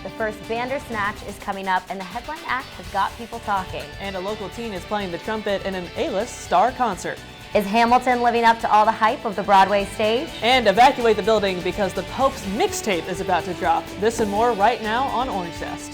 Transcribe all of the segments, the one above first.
The first Bandersnatch is coming up, and the headline act has got people talking. And a local teen is playing the trumpet in an A-list star concert. Is Hamilton living up to all the hype of the Broadway stage? And evacuate the building because the Pope's mixtape is about to drop. This and more right now on Orange Zest.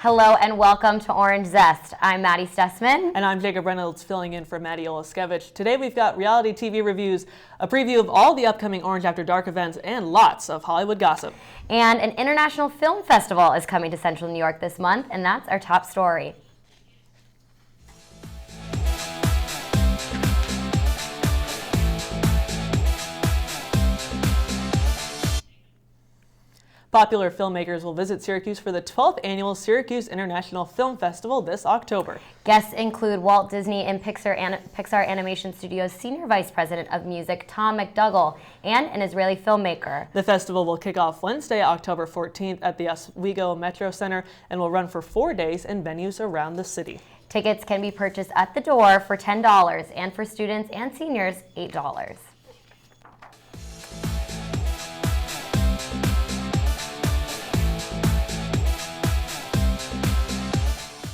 Hello and welcome to Orange Zest. I'm Maddy Stessman. And I'm Jacob Reynolds, filling in for Maddy Oleszkiewics. Today we've got reality TV reviews, a preview of all the upcoming Orange After Dark events, and lots of Hollywood gossip. And an international film festival is coming to Central New York this month, and that's our top story. Popular filmmakers will visit Syracuse for the 12th annual Syracuse International Film Festival this October. Guests include Walt Disney and Pixar Animation Studios Senior Vice President of Music Tom McDougall and an Israeli filmmaker. The festival will kick off Wednesday, October 14th at the Oswego Metro Center and will run for 4 days in venues around the city. Tickets can be purchased at the door for $10 and for students and seniors, $8.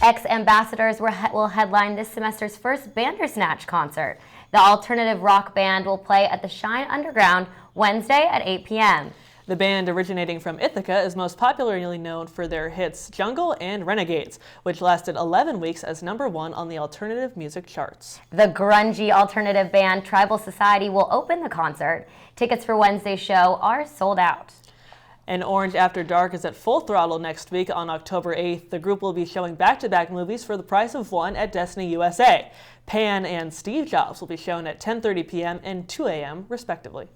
Ex-ambassadors will headline this semester's first Bandersnatch concert. The alternative rock band will play at the Shine Underground Wednesday at 8 p.m. The band, originating from Ithaca, is most popularly known for their hits Jungle and Renegades, which lasted 11 weeks as #1 on the alternative music charts. The grungy alternative band Tribal Society will open the concert. Tickets for Wednesday's show are sold out. And Orange After Dark is at full throttle next week on October 8th. The group will be showing back-to-back movies for the price of one at Destiny USA. Pan and Steve Jobs will be shown at 10:30 p.m. and 2 a.m. respectively.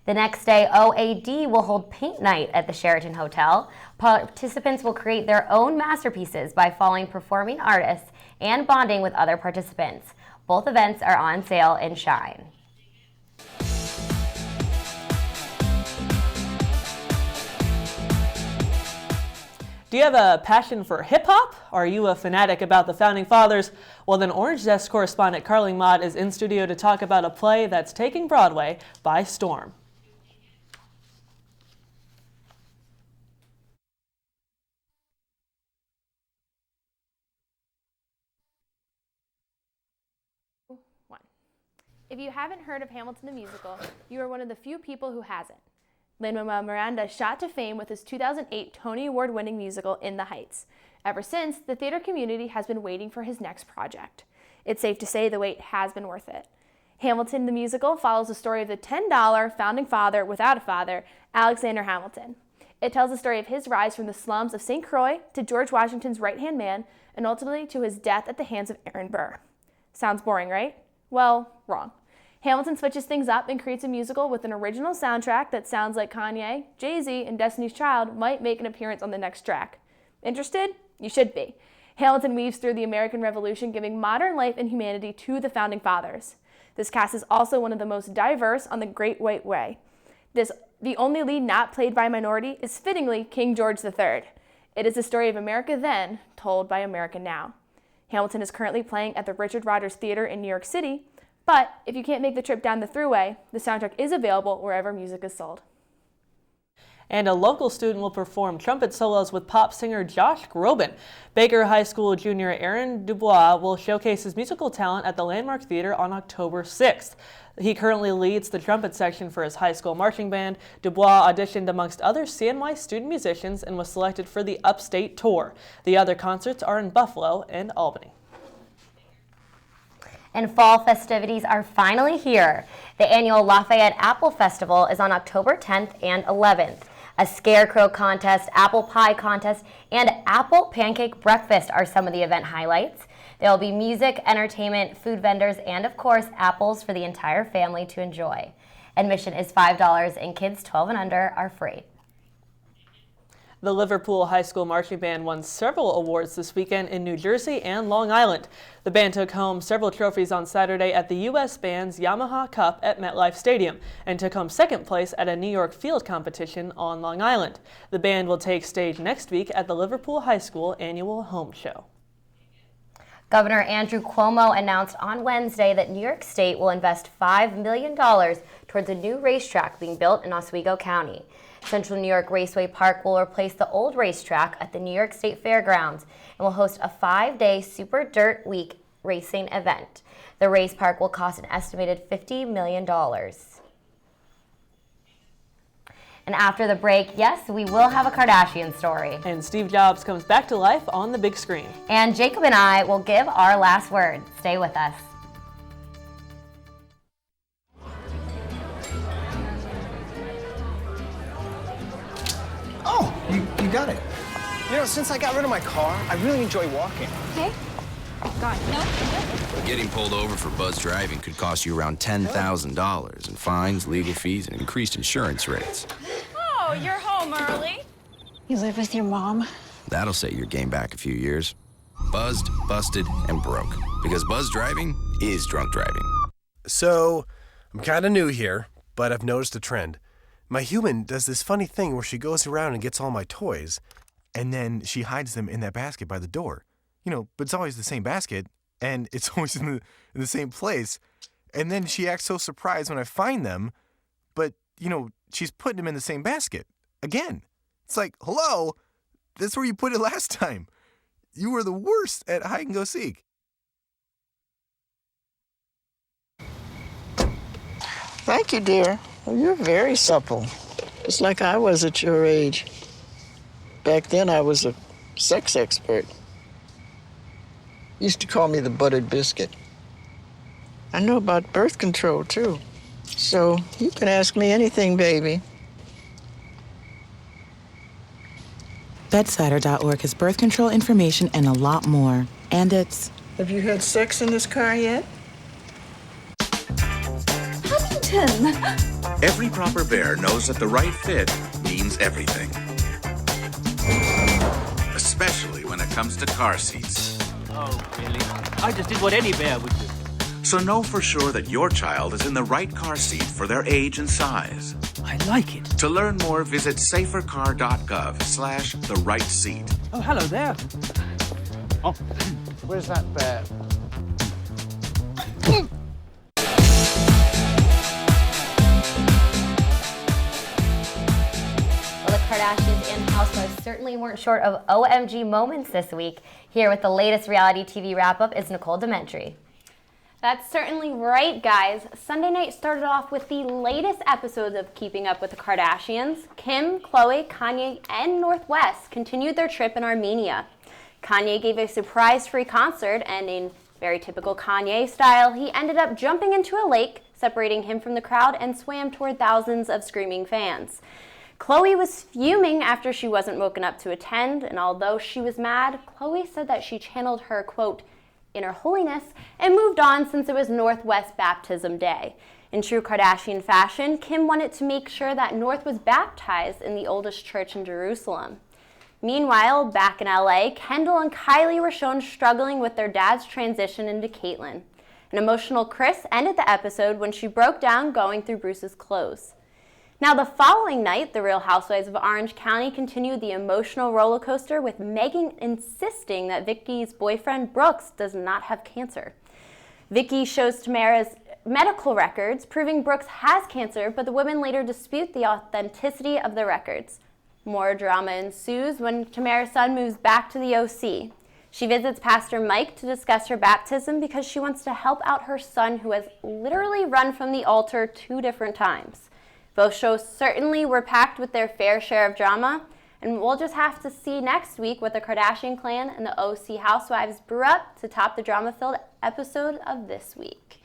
The next day, OAD will hold paint night at the Sheraton Hotel. Participants will create their own masterpieces by following performing artists and bonding with other participants. Both events are on sale in Shine. Do you have a passion for hip-hop? Are you a fanatic about the Founding Fathers? Well, then Orange Zest correspondent Carly Mott is in studio to talk about a play that's taking Broadway by storm. If you haven't heard of Hamilton the Musical, you are one of the few people who hasn't. Lin-Manuel Miranda shot to fame with his 2008 Tony Award-winning musical In the Heights. Ever since, the theater community has been waiting for his next project. It's safe to say the wait has been worth it. Hamilton the Musical follows the story of the $10 founding father without a father, Alexander Hamilton. It tells the story of his rise from the slums of St. Croix to George Washington's right-hand man and ultimately to his death at the hands of Aaron Burr. Sounds boring, right? Well, wrong. Hamilton switches things up and creates a musical with an original soundtrack that sounds like Kanye, Jay-Z, and Destiny's Child might make an appearance on the next track. Interested? You should be. Hamilton weaves through the American Revolution, giving modern life and humanity to the Founding Fathers. This cast is also one of the most diverse on the Great White Way. The only lead not played by a minority is fittingly King George III. It is the story of America then, told by America now. Hamilton is currently playing at the Richard Rodgers Theater in New York City, but if you can't make the trip down the Thruway, the soundtrack is available wherever music is sold. And a local student will perform trumpet solos with pop singer Josh Groban. Baker High School junior Aaron Dubois will showcase his musical talent at the Landmark Theater on October 6th. He currently leads the trumpet section for his high school marching band. Dubois auditioned amongst other CNY student musicians and was selected for the Upstate Tour. The other concerts are in Buffalo and Albany. And fall festivities are finally here. The annual Lafayette Apple Festival is on October 10th and 11th. A scarecrow contest, apple pie contest, and apple pancake breakfast are some of the event highlights. There will be music, entertainment, food vendors, and of course, apples for the entire family to enjoy. Admission is $5 and kids 12 and under are free. The Liverpool High School Marching Band won several awards this weekend in New Jersey and Long Island. The band took home several trophies on Saturday at the U.S. Band's Yamaha Cup at MetLife Stadium and took home second place at a New York field competition on Long Island. The band will take stage next week at the Liverpool High School annual home show. Governor Andrew Cuomo announced on Wednesday that New York State will invest $5 million towards a new racetrack being built in Oswego County. Central New York Raceway Park will replace the old racetrack at the New York State Fairgrounds and will host a 5-day Super Dirt Week racing event. The race park will cost an estimated $50 million. And after the break, yes, we will have a Kardashian story. And Steve Jobs comes back to life on the big screen. And Jacob and I will give our last word. Stay with us. Oh, you got it. You know, since I got rid of my car, I really enjoy walking. Okay. God, no. Getting pulled over for buzz driving could cost you around $10,000 in fines, legal fees, and increased insurance rates. Oh, you're home early. You live with your mom? That'll set your game back a few years. Buzzed, busted, and broke. Because buzz driving is drunk driving. So, I'm kind of new here, but I've noticed a trend. My human does this funny thing where she goes around and gets all my toys, and then she hides them in that basket by the door. You know, but it's always the same basket, and it's always in the same place. And then she acts so surprised when I find them, but, you know, she's putting them in the same basket. Again. It's like, hello, that's where you put it last time. You were the worst at hide and go seek. Thank you, dear. Well, you're very supple. Just like I was at your age. Back then, I was a sex expert. Used to call me the buttered biscuit. I know about birth control, too. So you can ask me anything, baby. Bedsider.org has birth control information and a lot more. And it's... Have you had sex in this car yet? Huntington! Every proper bear knows that the right fit means everything. Especially when it comes to car seats. Oh, really? I just did what any bear would do. So know for sure that your child is in the right car seat for their age and size. I like it. To learn more, visit safercar.gov/the right seat. Oh, hello there. Oh, Where's that bear? Well, the Kardashians and housewives certainly weren't short of OMG moments this week. Here with the latest reality TV wrap-up is Nicole Dementri. That's certainly right, guys. Sunday night started off with the latest episodes of Keeping Up with the Kardashians. Kim, Khloe, Kanye, and North West continued their trip in Armenia. Kanye gave a surprise free concert, and in very typical Kanye style, he ended up jumping into a lake, separating him from the crowd, and swam toward thousands of screaming fans. Khloe was fuming after she wasn't woken up to attend, and although she was mad, Khloe said that she channeled her, quote, inner holiness, and moved on since it was Northwest Baptism Day. In true Kardashian fashion, Kim wanted to make sure that North was baptized in the oldest church in Jerusalem. Meanwhile, back in LA, Kendall and Kylie were shown struggling with their dad's transition into Caitlyn. An emotional Kris ended the episode when she broke down going through Bruce's clothes. Now, the following night, the Real Housewives of Orange County continued the emotional roller coaster with Megan insisting that Vicki's boyfriend Brooks does not have cancer. Vicki shows Tamara's medical records proving Brooks has cancer, but the women later dispute the authenticity of the records. More drama ensues when Tamara's son moves back to the OC. She visits Pastor Mike to discuss her baptism because she wants to help out her son who has literally run from the altar 2 different times. Both shows certainly were packed with their fair share of drama, and we'll just have to see next week what the Kardashian clan and the OC housewives brew up to top the drama-filled episode of this week.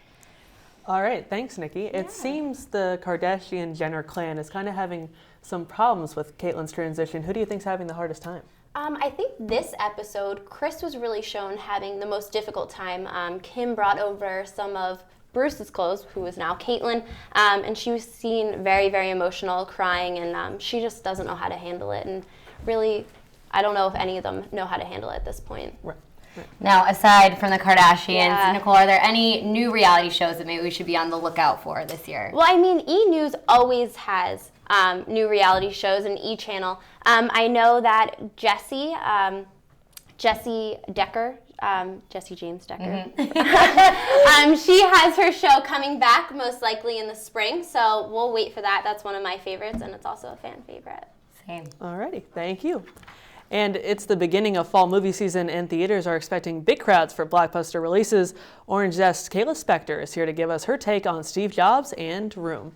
All right, thanks, Nikki. It seems the Kardashian-Jenner clan is kind of having some problems with Caitlyn's transition. Who do you think's having the hardest time? I think this episode, Kris was really shown having the most difficult time. Kim brought over some of Bruce's clothes, who is now Caitlyn, and she was seen very, very emotional, crying, and she just doesn't know how to handle it. And really, I don't know if any of them know how to handle it at this point. Right. Now, aside from the Kardashians, Yeah. Nicole, are there any new reality shows that maybe we should be on the lookout for this year? Well, I mean, E! News always has new reality shows and E! Channel. I know that Jessie Decker, Jessie James Decker, she has her show coming back most likely in the spring, so we'll wait for that. That's one of my favorites, and it's also a fan favorite. Same. Alrighty, thank you. And it's the beginning of fall movie season, and theaters are expecting big crowds for blockbuster releases. Orange Zest Kayla Spector is here to give us her take on Steve Jobs and Room.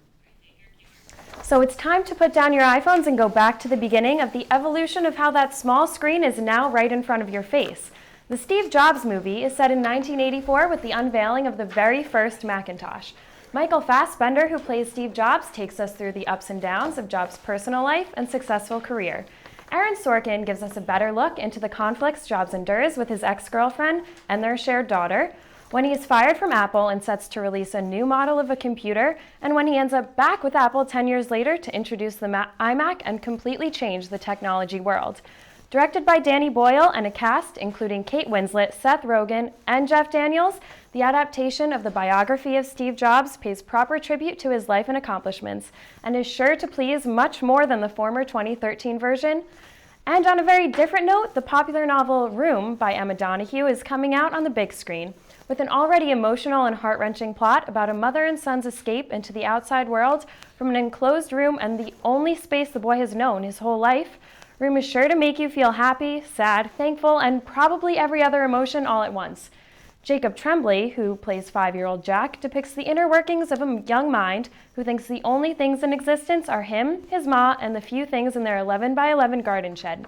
So it's time to put down your iPhones and go back to the beginning of the evolution of how that small screen is now right in front of your face. The Steve Jobs movie is set in 1984 with the unveiling of the very first Macintosh. Michael Fassbender, who plays Steve Jobs, takes us through the ups and downs of Jobs' personal life and successful career. Aaron Sorkin gives us a better look into the conflicts Jobs endures with his ex-girlfriend and their shared daughter, when he is fired from Apple and sets to release a new model of a computer, and when he ends up back with Apple 10 years later to introduce the iMac and completely change the technology world. Directed by Danny Boyle and a cast including Kate Winslet, Seth Rogen, and Jeff Daniels, the adaptation of the biography of Steve Jobs pays proper tribute to his life and accomplishments, and is sure to please much more than the former 2013 version. And on a very different note, the popular novel Room by Emma Donoghue is coming out on the big screen. With an already emotional and heart-wrenching plot about a mother and son's escape into the outside world from an enclosed room and the only space the boy has known his whole life, Room is sure to make you feel happy, sad, thankful, and probably every other emotion all at once. Jacob Tremblay, who plays 5-year-old Jack, depicts the inner workings of a young mind who thinks the only things in existence are him, his ma, and the few things in their 11 by 11 garden shed.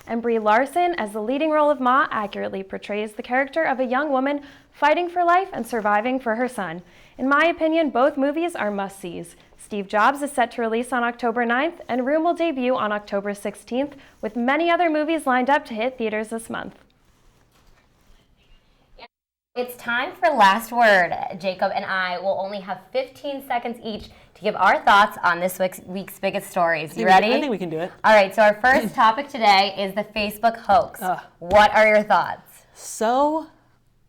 And Brie Larson, as the leading role of Ma, accurately portrays the character of a young woman fighting for life and surviving for her son. In my opinion, both movies are must-sees. Steve Jobs is set to release on October 9th, and Room will debut on October 16th, with many other movies lined up to hit theaters this month. It's time for last word. Jacob and I will only have 15 seconds each to give our thoughts on this week's biggest stories. You ready? I think we can do it. All right, so our first topic today is the Facebook hoax. What are your thoughts? So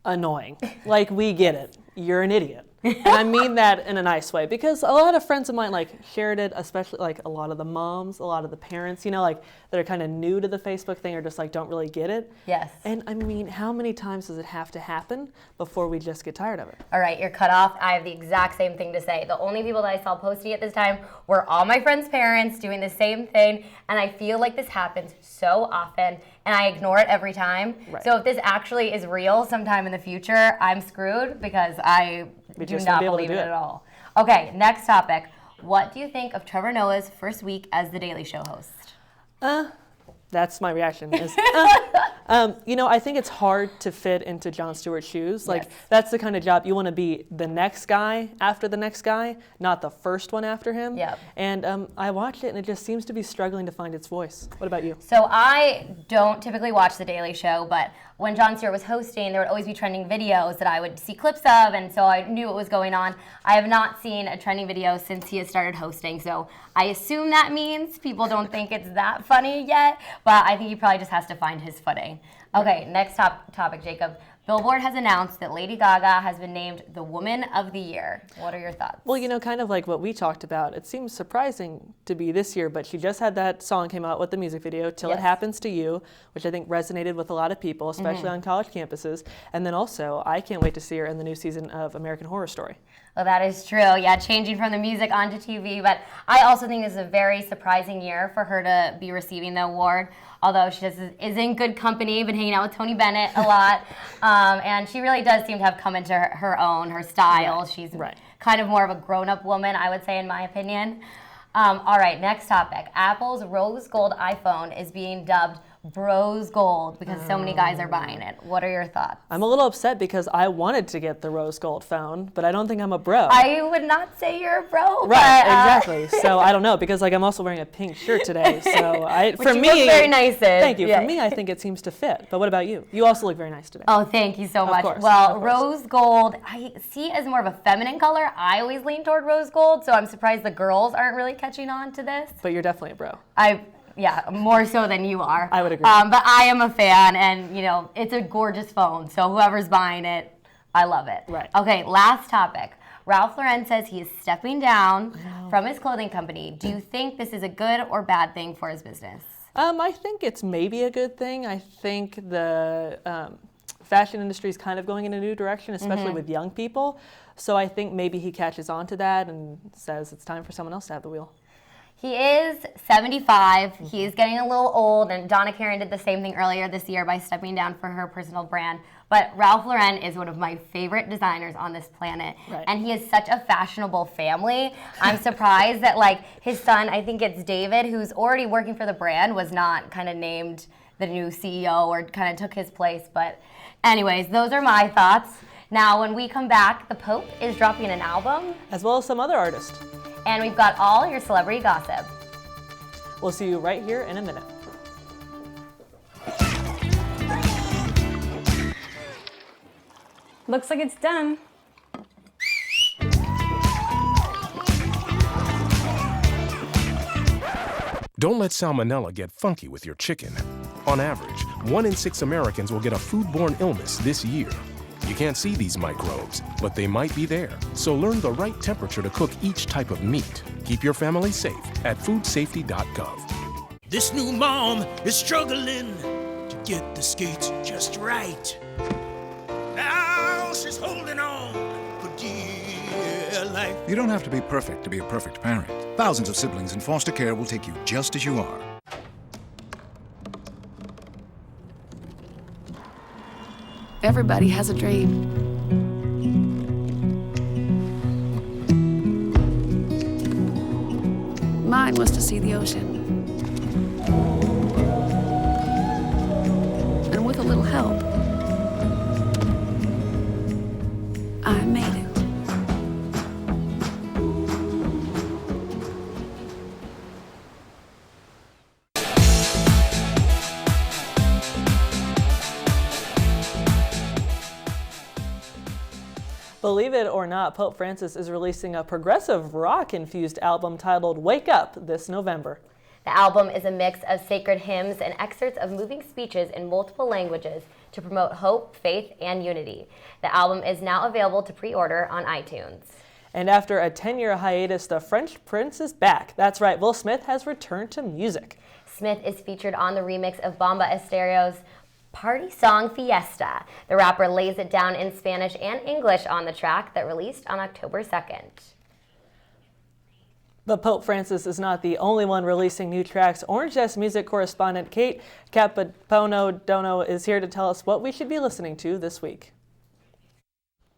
annoying. Like, we get it. You're an idiot. And I mean that in a nice way, because a lot of friends of mine shared it, especially a lot of the moms, a lot of the parents, that are kind of new to the Facebook thing or just don't really get it. Yes. And I mean, how many times does it have to happen before we just get tired of it? All right, you're cut off. I have the exact same thing to say. The only people that I saw posting it this time were all my friends' parents doing the same thing, and I feel like this happens so often, and I ignore it every time. Right. So if this actually is real sometime in the future, I'm screwed because I do not believe it at all. Okay, next topic. What do you think of Trevor Noah's first week as The Daily Show host? That's my reaction. I think it's hard to fit into Jon Stewart's shoes. That's the kind of job you want to be the next guy after the next guy, not the first one after him. Yep. And I watched it, and it just seems to be struggling to find its voice. What about you? So I don't typically watch The Daily Show, but when Jon Stewart was hosting, there would always be trending videos that I would see clips of, and so I knew what was going on. I have not seen a trending video since he has started hosting, so I assume that means people don't think it's that funny yet, but I think he probably just has to find his footing. Okay, next topic, Jacob. Billboard has announced that Lady Gaga has been named the Woman of the Year. What are your thoughts? Well, kind of like what we talked about. It seems surprising to be this year, but she just had that song came out with the music video, Till It Happens to You, which I think resonated with a lot of people, especially on college campuses. And then also, I can't wait to see her in the new season of American Horror Story. Well, that is true. Yeah, changing from the music onto TV. But I also think this is a very surprising year for her to be receiving the award. Although she just is in good company, been hanging out with Tony Bennett a lot. And she really does seem to have come into her own, her style. Right. She's kind of more of a grown-up woman, I would say, in my opinion. All right, next topic. Apple's rose gold iPhone is being dubbed Bros Gold because so many guys are buying it. What are your thoughts? I'm a little upset because I wanted to get the rose gold phone, but I don't think I'm a bro. I would not say you're a bro. Right, but, exactly. So I don't know because I'm also wearing a pink shirt today. So which you look very nice in. Thank you. Yeah. For me, I think it seems to fit. But what about you? You also look very nice today. Oh, thank you so much. Of course, well, rose gold, I see as more of a feminine color. I always lean toward rose gold, so I'm surprised the girls aren't really catching on to this. But you're definitely a bro. Yeah, more so than you are. I would agree. But I am a fan, and it's a gorgeous phone. So whoever's buying it, I love it. Right. Okay, last topic. Ralph Lauren says he is stepping down from his clothing company. Do you think this is a good or bad thing for his business? I think it's maybe a good thing. I think the fashion industry is kind of going in a new direction, especially with young people. So I think maybe he catches on to that and says it's time for someone else to have the wheel. He is 75. He is getting a little old, and Donna Karan did the same thing earlier this year by stepping down for her personal brand. But Ralph Lauren is one of my favorite designers on this planet, and he has such a fashionable family. I'm surprised that his son, I think it's David, who's already working for the brand, was not kind of named the new CEO or kind of took his place. But anyways, those are my thoughts. Now, when we come back, the Pope is dropping an album. As well as some other artists. And we've got all your celebrity gossip. We'll see you right here in a minute. Looks like it's done. Don't let salmonella get funky with your chicken. On average, 1 in 6 Americans will get a foodborne illness this year. You can't see these microbes, but they might be there. So learn the right temperature to cook each type of meat. Keep your family safe at foodsafety.gov. This new mom is struggling to get the skates just right. Now she's holding on for dear life. You don't have to be perfect to be a perfect parent. Thousands of siblings in foster care will take you just as you are. Everybody has a dream. Mine was to see the ocean. And with a little help, I made it. Believe it or not, Pope Francis is releasing a progressive rock-infused album titled Wake Up this November. The album is a mix of sacred hymns and excerpts of moving speeches in multiple languages to promote hope, faith, and unity. The album is now available to pre-order on iTunes. And after a 10-year hiatus, the French Prince is back. That's right, Will Smith has returned to music. Smith is featured on the remix of Bomba Estereo's party song Fiesta. The rapper lays it down in Spanish and English on the track that released on October 2nd. But Pope Francis is not the only one releasing new tracks. Orange Zest music correspondent Kate Capodono is here to tell us what we should be listening to this week.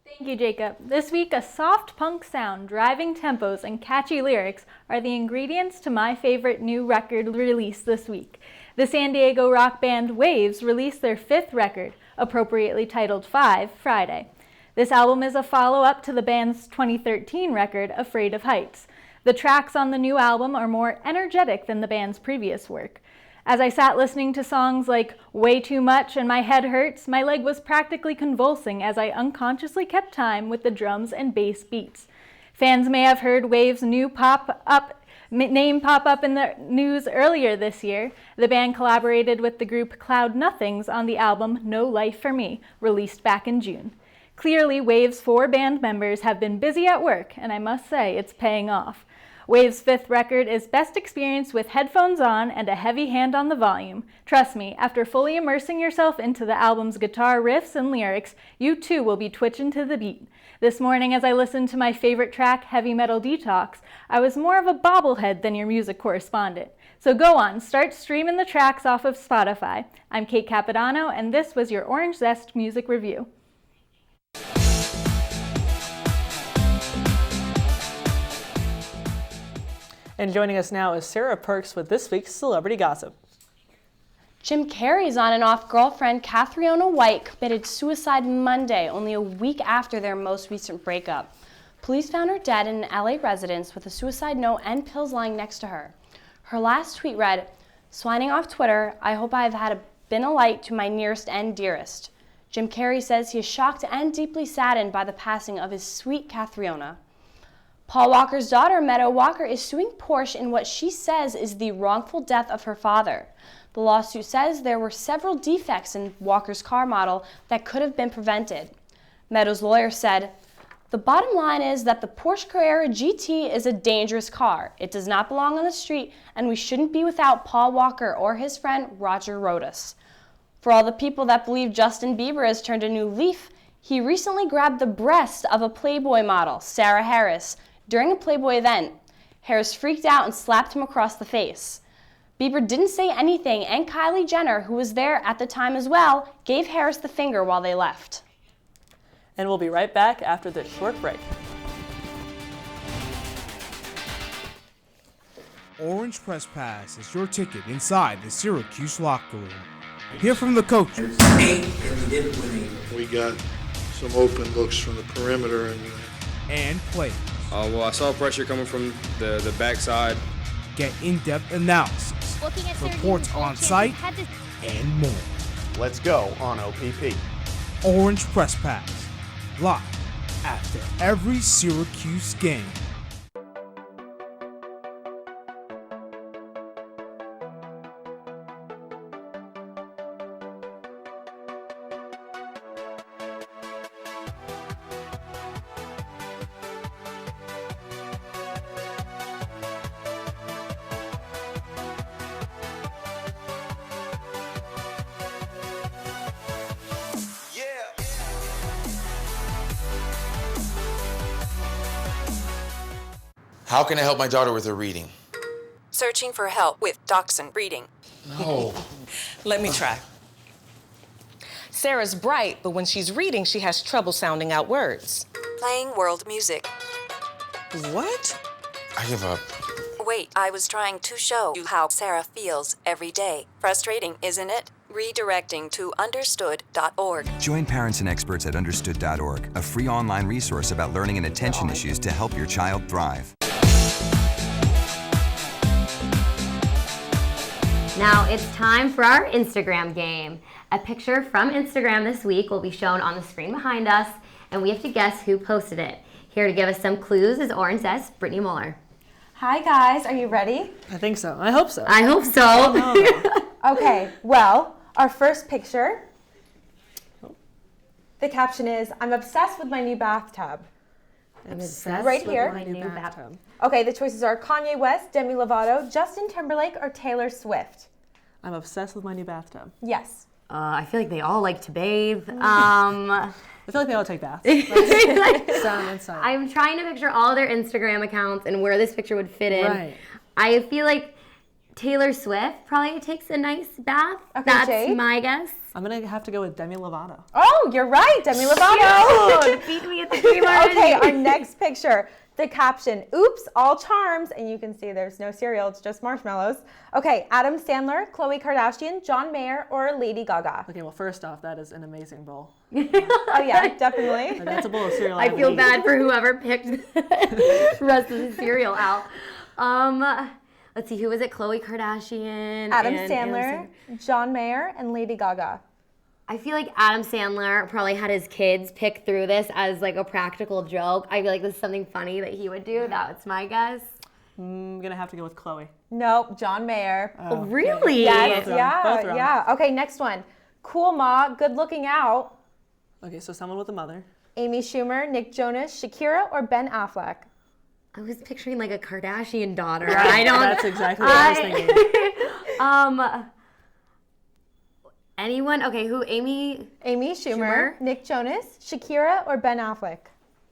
Thank you, Jacob. This week, a soft punk sound, driving tempos, and catchy lyrics are the ingredients to my favorite new record release this week. The San Diego rock band Waves released their 5th record, appropriately titled 5, Friday. This album is a follow-up to the band's 2013 record, Afraid of Heights. The tracks on the new album are more energetic than the band's previous work. As I sat listening to songs like Way Too Much and My Head Hurts, my leg was practically convulsing as I unconsciously kept time with the drums and bass beats. Fans may have heard Waves' new name pop up in the news earlier this year. The band collaborated with the group Cloud Nothings on the album No Life for Me, released back in June. Clearly, Waves' 4 band members have been busy at work, and I must say it's paying off. Waves' 5th record is best experienced with headphones on and a heavy hand on the volume. Trust me, after fully immersing yourself into the album's guitar riffs and lyrics, you too will be twitching to the beat. This morning, as I listened to my favorite track, Heavy Metal Detox, I was more of a bobblehead than your music correspondent. So go on, start streaming the tracks off of Spotify. I'm Kate Capodono, and this was your Orange Zest Music Review. And joining us now is Sarah Perks with this week's Celebrity Gossip. Jim Carrey's on and off girlfriend, Catriona White, committed suicide Monday, only a week after their most recent breakup. Police found her dead in an LA residence with a suicide note and pills lying next to her. Her last tweet read, "Swining off Twitter, I hope I have been a light to my nearest and dearest." Jim Carrey says he is shocked and deeply saddened by the passing of his sweet Catriona. Paul Walker's daughter, Meadow Walker, is suing Porsche in what she says is the wrongful death of her father. The lawsuit says there were several defects in Walker's car model that could have been prevented. Meadow's lawyer said, "The bottom line is that the Porsche Carrera GT is a dangerous car. It does not belong on the street, and we shouldn't be without Paul Walker or his friend Roger Rodas." For all the people that believe Justin Bieber has turned a new leaf, he recently grabbed the breast of a Playboy model, Sarah Harris, during a Playboy event. Harris freaked out and slapped him across the face. Bieber didn't say anything, and Kylie Jenner, who was there at the time as well, gave Harris the finger while they left. And we'll be right back after this short break. Orange Press Pass is your ticket inside the Syracuse locker room. Hear from the coaches. We got some open looks from the perimeter and players. Well, I saw pressure coming from the backside. Get in-depth analysis, reports on site, and more. Let's go on OPP. Orange Press Pass, live after every Syracuse game. How can I help my daughter with her reading? Searching for help with Dachshund Reading. No. Let me try. Sarah's bright, but when she's reading, she has trouble sounding out words. Playing world music. What? I give up. Wait, I was trying to show you how Sarah feels every day. Frustrating, isn't it? Redirecting to understood.org. Join parents and experts at understood.org, a free online resource about learning and attention issues to help your child thrive. Now it's time for our Instagram game. A picture from Instagram this week will be shown on the screen behind us, and we have to guess who posted it. Here to give us some clues is Orange Zest, Brittany Muller. Hi guys, are you ready? I think so. I hope so. I hope so. Okay, well, our first picture, the caption is, "I'm obsessed with my new bathtub." I'm obsessed right with here. my new bathtub. Okay, the choices are Kanye West, Demi Lovato, Justin Timberlake, or Taylor Swift. I'm obsessed with my new bathtub. Yes. I feel like they all like to bathe. I feel like they all take baths. I'm trying to picture all their Instagram accounts and where this picture would fit in. Right. I feel like Taylor Swift probably takes a nice bath. Okay, That's Jade? my guess. I'm going to have to go with Demi Lovato. Oh, you're right, Demi Lovato. Cute. Beat me at the game already. Okay, our next picture. The caption, "Oops, all charms," and you can see there's no cereal, it's just marshmallows. Okay, Adam Sandler, Khloe Kardashian, John Mayer, or Lady Gaga. Okay, well, first off, that is an amazing bowl. Oh yeah, definitely. And that's a bowl of cereal. I feel bad for whoever picked the rest of the cereal out. Let's see, who was it? Khloe Kardashian. Adam and Sandler, John Mayer, and Lady Gaga. I feel like Adam Sandler probably had his kids pick through this as like a practical joke. I feel like this is something funny that he would do. That's my guess. I'm going to have to go with Khloe. Nope, John Mayer. Oh, really? Yes, Both wrong. yeah. Okay, next one. Cool Ma, Good Looking Out. Okay, so someone with a mother. Amy Schumer, Nick Jonas, Shakira, or Ben Affleck? I was picturing like a Kardashian daughter. Right. I don't. That's exactly what I was thinking. Anyone? Okay, who? Amy Schumer, Nick Jonas, Shakira, or Ben Affleck?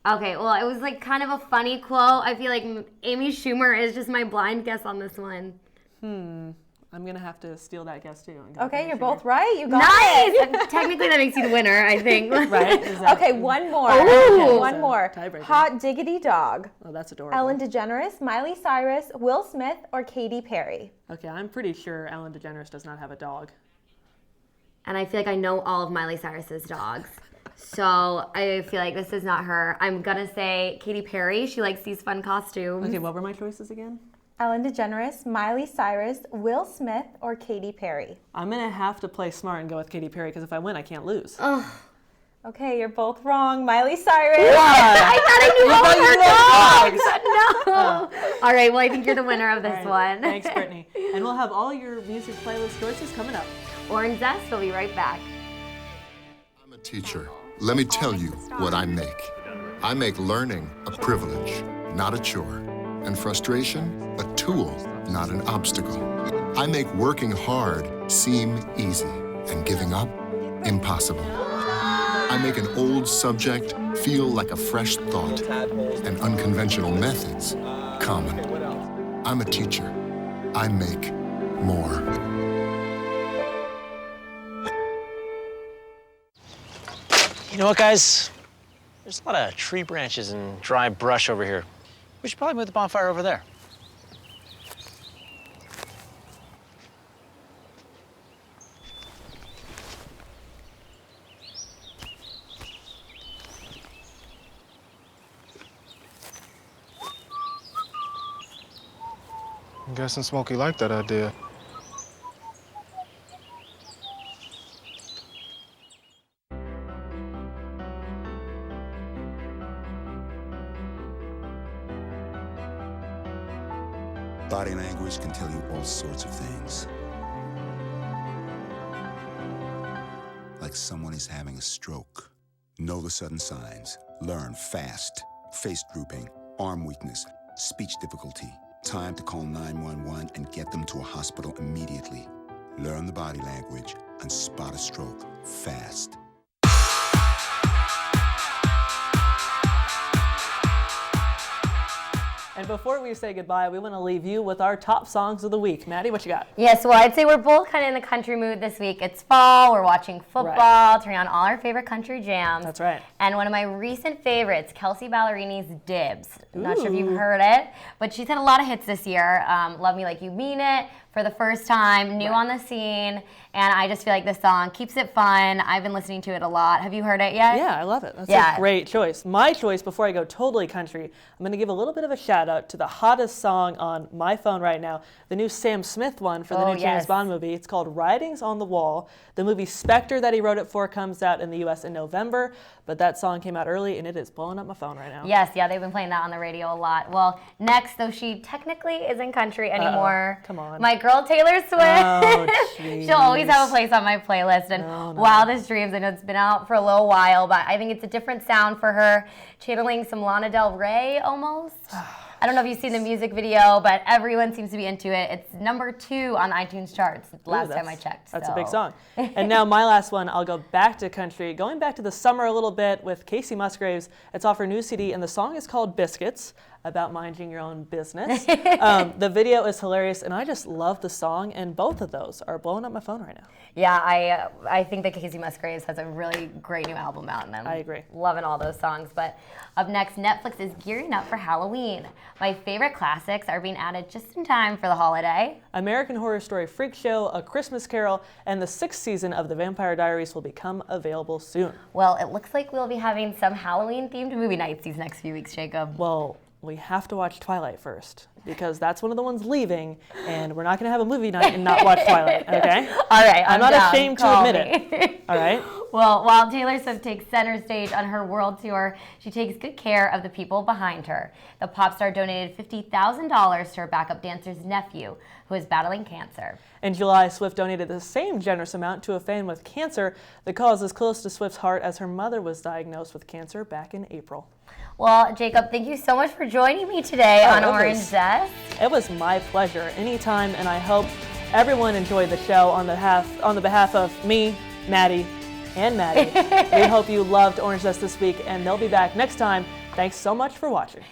Okay, well, it was like kind of a funny quote. I feel like Amy Schumer is just my blind guess on this one. I'm going to have to steal that guess too. Okay, you're both right. You got it. Nice! Technically, that makes you the winner, I think. Right? Okay, one more. Ooh. One more. Tiebreaker. Hot Diggity Dog. Oh, that's adorable. Ellen DeGeneres, Miley Cyrus, Will Smith, or Katy Perry? Okay, I'm pretty sure Ellen DeGeneres does not have a dog. And I feel like I know all of Miley Cyrus's dogs. So I feel like this is not her. I'm going to say Katy Perry. She likes these fun costumes. Okay, what were my choices again? Ellen DeGeneres, Miley Cyrus, Will Smith, or Katy Perry? I'm going to have to play smart and go with Katy Perry because if I win, I can't lose. Oh. Okay, you're both wrong. Miley Cyrus. What? I thought I knew all her songs. Oh. All right, well, I think you're the winner of this one. Thanks, Brittany. And we'll have all your music playlist choices coming up. Orange Zest will be right back. I'm a teacher. Let me tell you what I make. I make learning a privilege, not a chore. And frustration, a tool, not an obstacle. I make working hard seem easy and giving up impossible. I make an old subject feel like a fresh thought and unconventional methods common. I'm a teacher. I make more. You know what, guys? There's a lot of tree branches and dry brush over here. We should probably move the bonfire over there. I'm guessing Smokey liked that idea. Body language can tell you all sorts of things. Like someone is having a stroke. Know the sudden signs. Learn fast. Face drooping, arm weakness, speech difficulty. Time to call 911 and get them to a hospital immediately. Learn the body language and spot a stroke fast. And before we say goodbye, we want to leave you with our top songs of the week. Maddie, what you got? Yes, well, I'd say we're both kind of in the country mood this week. It's fall, we're watching football, turning on all our favorite country jams. That's right. And one of my recent favorites, Kelsey Ballerini's Dibs. Not sure if you've heard it, but she's had a lot of hits this year. Love Me Like You Mean It, for the first time, new on the scene, and I just feel like this song keeps it fun. I've been listening to it a lot. Have you heard it yet? Yeah, I love it. That's a great choice. My choice, before I go totally country, I'm going to give a little bit of a shout out to the hottest song on my phone right now, the new Sam Smith one for the new James Bond movie. It's called Writings on the Wall. The movie Spectre that he wrote it for comes out in the U.S. in November, but that song came out early and it is blowing up my phone right now. Yes, yeah, they've been playing that on the radio a lot. Well, next, though she technically isn't country anymore. Come on. My girl Taylor Swift. Oh, she'll always have a place on my playlist. And Wildest Dreams, I know it's been out for a little while, but I think it's a different sound for her, channeling some Lana Del Rey almost. I don't know if you've seen the music video, but everyone seems to be into it. It's #2 on the iTunes charts last time I checked. That's a big song. And now my last one, I'll go back to country, going back to the summer a little bit with Casey Musgraves. It's off her new CD, and the song is called Biscuits, about minding your own business. The video is hilarious, and I just love the song, and both of those are blowing up my phone right now. Yeah, I think that Casey Musgraves has a really great new album out, and I'm loving all those songs. But up next, Netflix is gearing up for Halloween. My favorite classics are being added just in time for the holiday. American Horror Story Freak Show, A Christmas Carol, and the 6th season of The Vampire Diaries will become available soon. Well, it looks like we'll be having some Halloween-themed movie nights these next few weeks, Jacob. Well, we have to watch Twilight first, because that's one of the ones leaving, and we're not going to have a movie night and not watch Twilight, okay? All right, I'm not ashamed to admit it. All right? Well, while Taylor Swift takes center stage on her world tour, she takes good care of the people behind her. The pop star donated $50,000 to her backup dancer's nephew, who is battling cancer. In July, Swift donated the same generous amount to a fan with cancer. The cause is close to Swift's heart, as her mother was diagnosed with cancer back in April. Well, Jacob, thank you so much for joining me today on Orange Zest. It was my pleasure, anytime, and I hope everyone enjoyed the show on the behalf of me, Maddie, and Maddie. We hope you loved Orange Zest this week, and they'll be back next time. Thanks so much for watching.